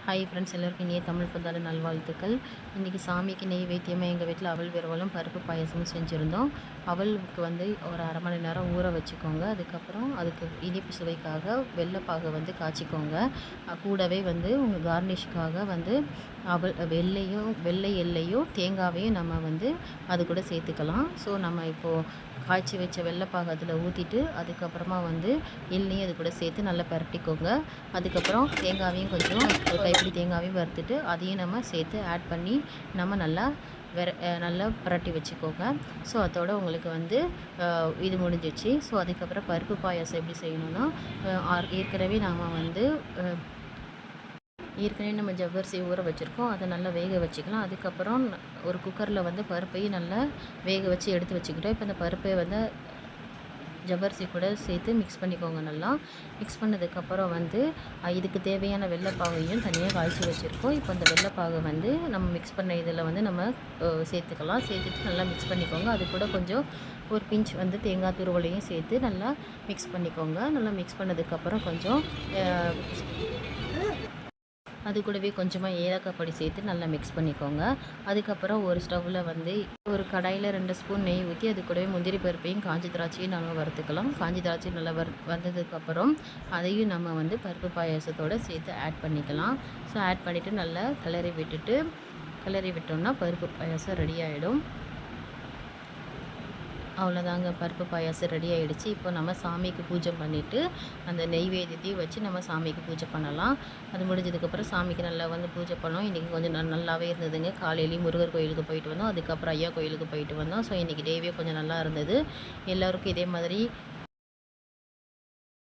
Hi friends, எல்லோருக்கும் இனிய தமிழ் புத்தாண்டு நல்வாழ்த்துக்கள். இன்றைக்கி சாமிக்கு நெய்வேத்தியமாக எங்கள் வீட்டில் அவல் விரவலும் பருப்பு பாயசமும் செஞ்சுருந்தோம். அவலுக்கு ஒரு அரை மணி நேரம் ஊற வச்சுக்கோங்க. அதுக்கப்புறம் அதுக்கு இனிப்பு சுவைக்காக வெள்ளைப்பாகை காய்ச்சிக்கோங்க. கூடவே உங்கள் கார்னிஷ்காக வெள்ளை எள்ளையும் தேங்காவையும் நம்ம அது கூட சேர்த்துக்கலாம். ஸோ நம்ம இப்போது காய்ச்சி வச்ச வெள்ளைப்பாகு அதில் ஊற்றிட்டு அதுக்கப்புறமா எள்ளையும் அது கூட சேர்த்து நல்லா பரட்டிக்கோங்க. அதுக்கப்புறம் தேங்காவையும் கொஞ்சம் ஒரு கைப்பிடி தேங்காவையும் வறுத்துட்டு அதையும் நம்ம சேர்த்து ஆட் பண்ணி நம்ம நல்லா புரட்டி வச்சுக்கோங்க. ஸோ அதோட உங்களுக்கு இது முடிஞ்சிச்சு. ஸோ அதுக்கப்புறம் பருப்பு பாயாசம் எப்படி செய்யணும்னா, ஏற்கனவே நம்ம ஜவ்வரிசி ஊற வச்சுருக்கோம். அதை நல்லா வேக வச்சுக்கலாம். அதுக்கப்புறம் ஒரு குக்கரில் பருப்பையும் நல்லா வேக வச்சு எடுத்து வச்சுக்கிட்டோம். இப்போ இந்த பருப்பை ஜவ்வரிசி கூட சேர்த்து மிக்ஸ் பண்ணிக்கோங்க. நல்லா மிக்ஸ் பண்ணதுக்கப்புறம் இதுக்கு தேவையான வெள்ளைப்பாகையும் தனியாக காய்ச்சி வச்சுருக்கோம். இப்போ அந்த வெள்ளைப்பாகை நம்ம மிக்ஸ் பண்ண இதில் நம்ம சேர்த்துக்கலாம். சேர்த்துட்டு நல்லா மிக்ஸ் பண்ணிக்கோங்க. அது கூட கொஞ்சம் ஒரு பிஞ்ச் தேங்காய் துருவலையும் சேர்த்து நல்லா மிக்ஸ் பண்ணிக்கோங்க. நல்லா மிக்ஸ் பண்ணதுக்கப்புறம் கொஞ்சம் அது கூடவே கொஞ்சமாக ஏலக்காய் பொடி சேர்த்து நல்லா மிக்ஸ் பண்ணிக்கோங்க. அதுக்கப்புறம் ஒரு ஸ்டவ்வில் ஒரு கடாயில் 2 ஸ்பூன் நெய் ஊற்றி அது கூடவே முந்திரி பருப்பையும் காஞ்சி திராட்சையும் நம்ம வறுத்துக்கலாம். காஞ்சி திராட்சை நல்லா வந்ததுக்கப்புறம் அதையும் நம்ம பருப்பு பாயாசத்தோடு சேர்த்து ஆட் பண்ணிக்கலாம். ஸோ ஆட் பண்ணிவிட்டு நல்லா கிளறி விட்டோம்னா பருப்பு பாயாசம் ரெடி ஆகிடும். அவ்வளோதாங்க, பருப்பு பாயாசம் ரெடி ஆகிடுச்சு. இப்போ நம்ம சாமிக்கு பூஜை பண்ணிவிட்டு அந்த நெய்வேத்தியத்தையும் வச்சு நம்ம சாமிக்கு பூஜை பண்ணலாம். அது முடிஞ்சதுக்கப்புறம் சாமிக்கு நல்லா பூஜை பண்ணோம். இன்றைக்கி கொஞ்சம் நல்லாவே இருந்ததுங்க. காலையிலேயும் முருகர் கோயிலுக்கு போயிட்டு வந்தோம். அதுக்கப்புறம் ஐயா கோயிலுக்கு போயிட்டு வந்தோம். ஸோ இன்றைக்கி டேவே கொஞ்சம் நல்லா இருந்தது. எல்லோருக்கும் இதே மாதிரி